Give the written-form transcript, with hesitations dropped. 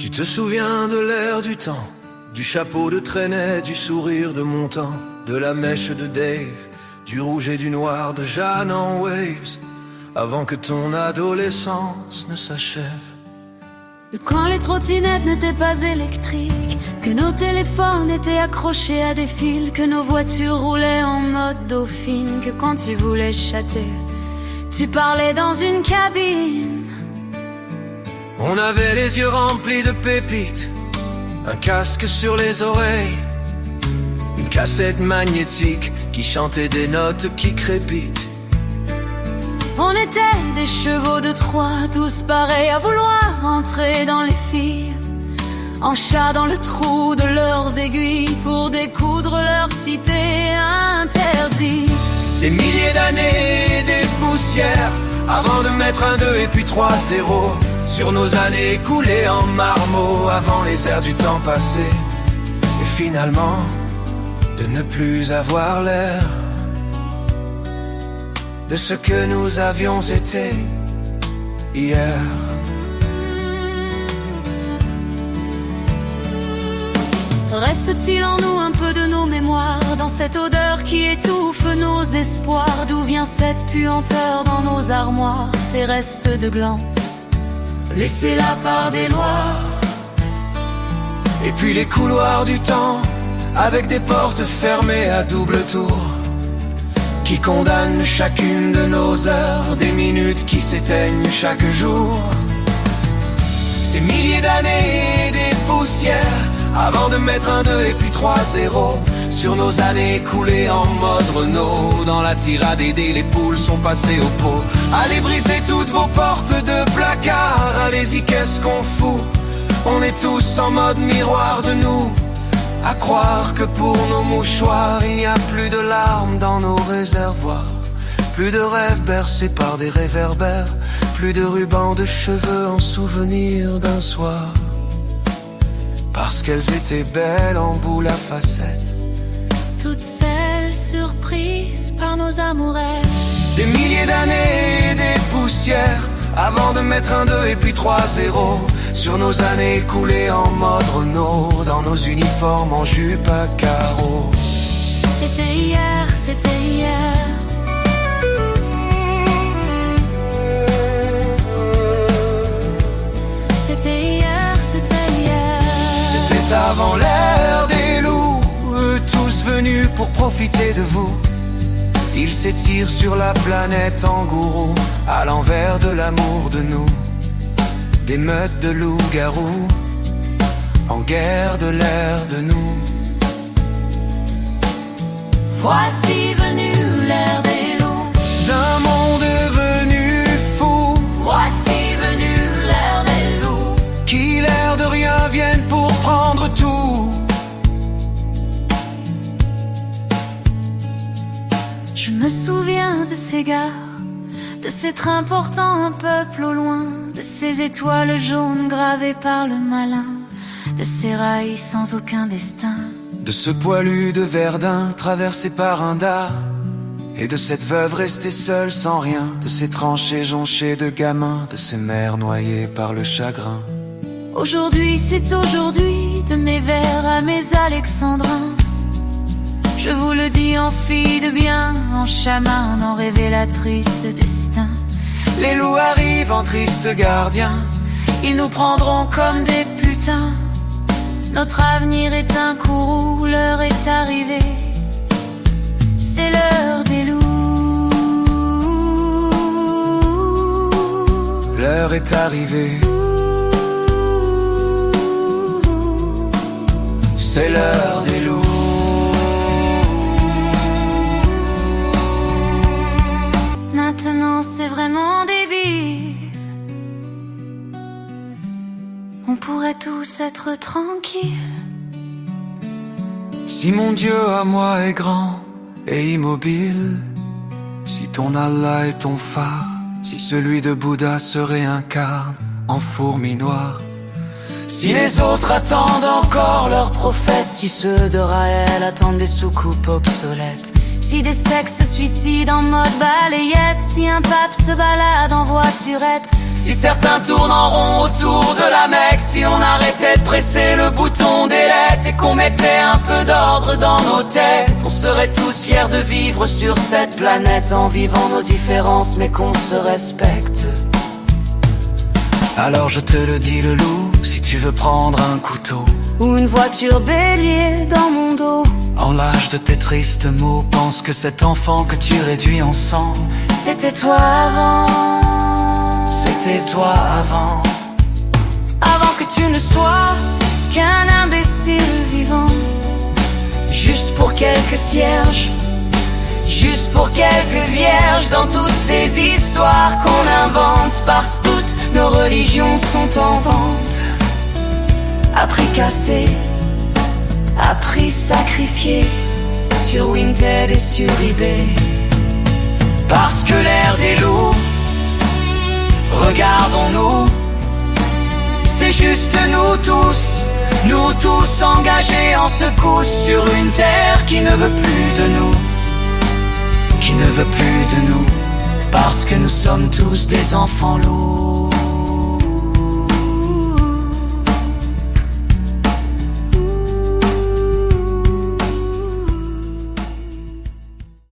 Tu te souviens de l'air du temps, du chapeau de traînée, du sourire de mon temps, de la mèche de Dave, du rouge et du noir de Jeanne en Waves, avant que ton adolescence ne s'achève. De quand les trottinettes n'étaient pas électriques, que nos téléphones étaient accrochés à des fils, que nos voitures roulaient en mode dauphine, que quand tu voulais chatter, tu parlais dans une cabine. On avait les yeux remplis de pépites, un casque sur les oreilles, une cassette magnétique qui chantait des notes qui crépitent. On était des chevaux de Troie, tous pareils à vouloir entrer dans les filles, en chat dans le trou de leurs aiguilles pour découdre leur cité interdite. Des milliers d'années, des poussières, avant de mettre un 2 et puis 3 0 sur nos années écoulées en marmeau, avant les airs du temps passé, et finalement de ne plus avoir l'air de ce que nous avions été hier. Reste-t-il en nous un peu de nos mémoires, dans cette odeur qui étouffe nos espoirs? D'où vient cette puanteur dans nos armoires, ces restes de gland laissés là par des lois? Et puis les couloirs du temps, avec des portes fermées à double tour, qui condamnent chacune de nos heures, des minutes qui s'éteignent chaque jour. Ces milliers d'années, des poussières, avant de mettre un 2 et puis 3 0 sur nos années écoulées en mode Renault. Dans la tirade aidée, les poules sont passées au pot. Allez briser toutes vos portes de placard, allez-y, qu'est-ce qu'on fout? On est tous en mode miroir de nous, à croire que pour nos mouchoirs il n'y a plus de larmes dans nos réservoirs, plus de rêves bercés par des réverbères, plus de rubans de cheveux en souvenir d'un soir, parce qu'elles étaient belles en boule à facettes, toutes celles surprises par nos amourettes. des milliers d'années, des poussières, avant de mettre un 2 et puis 3 0 sur nos années écoulées en mode Renault, dans nos uniformes en jupe à carreaux. C'était hier, c'était hier. C'était hier, c'était hier. C'était avant l'ère des loups, eux tous venus pour profiter de vous. Ils s'étirent sur la planète en gourou, à l'envers de l'amour de nous. Des meutes de loups-garous, en guerre de l'air de nous. Voici venu l'ère des loups, D'un monde devenu fou, voici venu l'ère des loups, qui l'air de rien viennent pour prendre tout. Je me souviens de ces gars, de ces trains portant un peuple au loin, de ces étoiles jaunes gravées par le malin, de ces rails sans aucun destin, De ce poilu de Verdun traversé par un dard, et de cette veuve restée seule sans rien, de ces tranchées jonchées de gamins, de ces mères noyées par le chagrin. Aujourd'hui c'est aujourd'hui, de mes vers à mes alexandrins. Je vous le dis en fille de bien, en chamane, en révélatrice de destin. Les loups arrivent en tristes gardiens, Ils nous prendront comme des putains. Notre avenir est un courroux, l'heure est arrivée. C'est l'heure des loups. l'heure est arrivée. C'est l'heure des loups. Maintenant c'est vraiment débile. On pourrait tous être tranquilles. Si mon Dieu à moi est grand et immobile, si ton Allah est ton phare, si celui de Bouddha se réincarne en fourmi noire, si les autres attendent encore leurs prophètes, Si ceux de Raël attendent des soucoupes obsolètes, Si des sexes se suicident en mode balayette, si un pape se balade en voiturette, si certains tournent en rond autour de la Mecque, si on arrêtait de presser le bouton delete et qu'on mettait un peu d'ordre dans nos têtes, on serait tous fiers de vivre sur cette planète en vivant nos différences mais qu'on se respecte. Alors je te le dis le loup, si tu veux prendre un couteau ou une voiture bélier dans mon dos, en l'âge de tes tristes mots, pense que cet enfant que tu réduis en sang, c'était toi avant. C'était toi avant. Avant que tu ne sois qu'un imbécile vivant, juste pour quelques cierges, juste pour quelques vierges dans toutes ces histoires qu'on invente, parce que toutes nos religions sont en vente. À prix cassé, à prix sacrifié, sur Vinted et sur eBay. Parce que l'ère des loups, regardons-nous, c'est juste nous tous engagés en secousse sur une terre qui ne veut plus de nous, qui ne veut plus de nous, parce que nous sommes tous des enfants loups.